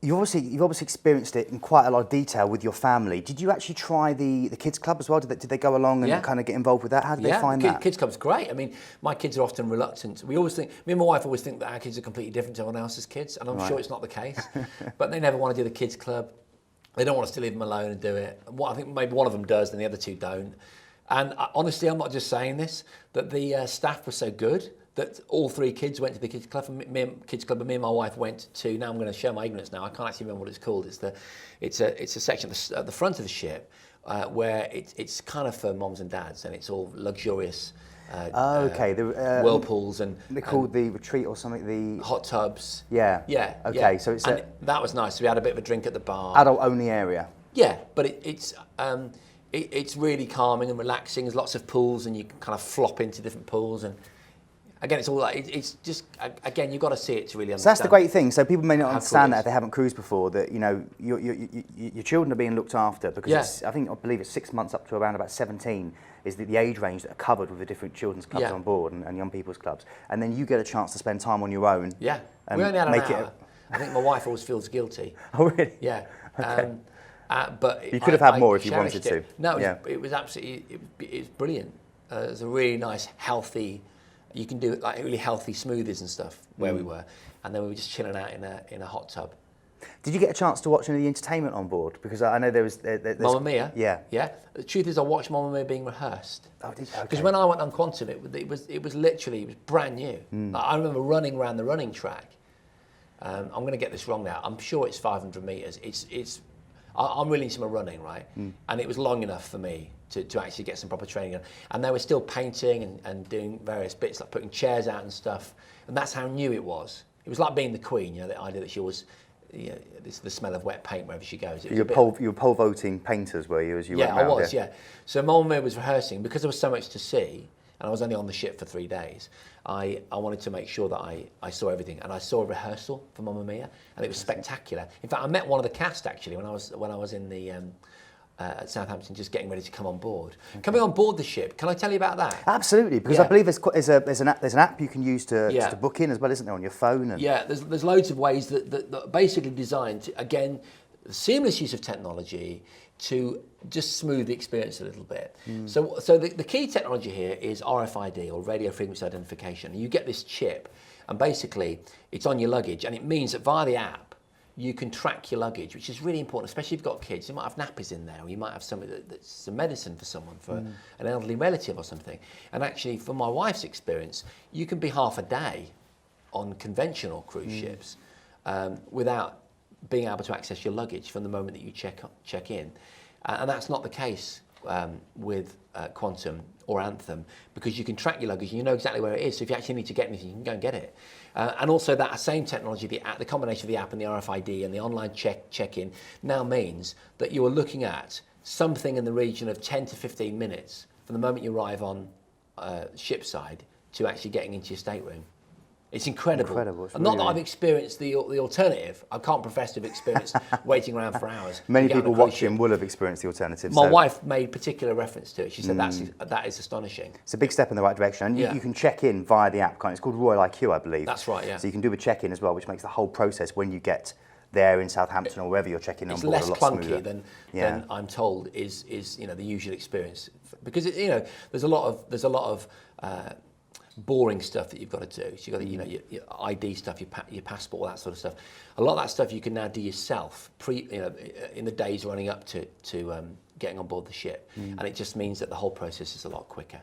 You've obviously experienced it in quite a lot of detail with your family. Did you actually try the kids club as well? Did they go along and kind of get involved with that? How did they find that? Kids club's great. I mean, my kids are often reluctant. Me and my wife always think that our kids are completely different to everyone else's kids, and I'm sure it's not the case. But they never want to do the kids club. They don't want us to leave them alone and do it. I think maybe one of them does, and the other two don't. And honestly, I'm not just saying this, that the staff were so good that all three kids went to the kids club, and me and my wife went to. Now I'm going to show my ignorance. Now I can't actually remember what it's called. It's a section at the front of the ship where it's kind of for moms and dads, and it's all luxurious. Whirlpools and they're called the retreat or something. The hot tubs. Yeah. Okay, so it's that was nice. So we had a bit of a drink at the bar. Adult only area. Yeah, but it's really calming and relaxing. There's lots of pools, and you can kind of flop into different pools. And again, it's all like it's just again, you've got to see it to really understand. So that's the great thing. So people may not understand that if they haven't cruised before, that your children are being looked after because I believe it's 6 months up to around about 17 is the age range that are covered with the different children's clubs on board and young people's clubs, and then you get a chance to spend time on your own. Yeah, we only had an hour. I think my wife always feels guilty. Oh really? Yeah. Okay. But you could have had more if you wanted to. No, it was absolutely it was brilliant. It was a really nice, healthy. You can do like really healthy smoothies and stuff where we were, and then we were just chilling out in a hot tub. Did you get a chance to watch any of the entertainment on board? Because I know there's Mamma Mia. Yeah. The truth is, I watched Mamma Mia being rehearsed. Oh, did you? Because when I went on Quantum, it was literally brand new. Like, I remember running around the running track. I'm going to get this wrong now. I'm sure it's 500 meters. I'm really into my running, right? And it was long enough for me to actually get some proper training. And they were still painting and doing various bits, like putting chairs out and stuff. And that's how new it was. It was like being the Queen, the idea that she was, the smell of wet paint wherever she goes. You were pole voting painters, were you, as you went around? Yeah, I was, yeah. So Mamma Mia was rehearsing. Because there was so much to see, and I was only on the ship for 3 days, I wanted to make sure that I saw everything. And I saw a rehearsal for Mamma Mia, and it was spectacular. In fact, I met one of the cast, actually, when I was in the... at Southampton, just getting ready to come on board. Coming on board the ship, can I tell you about that? Absolutely, because I believe there's an app you can use to book in as well, isn't there, on your phone? And yeah, there's loads of ways that are basically designed to, again, the seamless use of technology to just smooth the experience a little bit. So the key technology here is RFID, or radio frequency identification. You get this chip, and basically it's on your luggage, and it means that via the app you can track your luggage, which is really important, especially if you've got kids. You might have nappies in there, or you might have something that's some medicine for someone, for an elderly relative or something. And actually, from my wife's experience, you can be half a day on conventional cruise ships without being able to access your luggage from the moment that you check in. And that's not the case with Quantum or Anthem, because you can track your luggage and you know exactly where it is. So if you actually need to get anything, you can go and get it. And also that same technology, the combination of the app and the RFID and the online check-in now means that you are looking at something in the region of 10 to 15 minutes from the moment you arrive on shipside to actually getting into your stateroom. It's incredible. It's and not that I've experienced the alternative. I can't profess to have experienced waiting around for hours. Many people watching will have experienced the alternative. My wife made particular reference to it. She said that is astonishing. It's a big step in the right direction. And you can check in via the app. It's called Royal IQ, I believe. That's right, yeah. So you can do a check-in as well, which makes the whole process when you get there in Southampton or wherever you're checking on board a lot smoother. It's less clunky than I'm told is the usual experience, because there's a lot of boring stuff that you've got to do. So you've got your ID stuff, your passport, all that sort of stuff. A lot of that stuff you can now do yourself in the days running up to getting on board the ship, and it just means that the whole process is a lot quicker.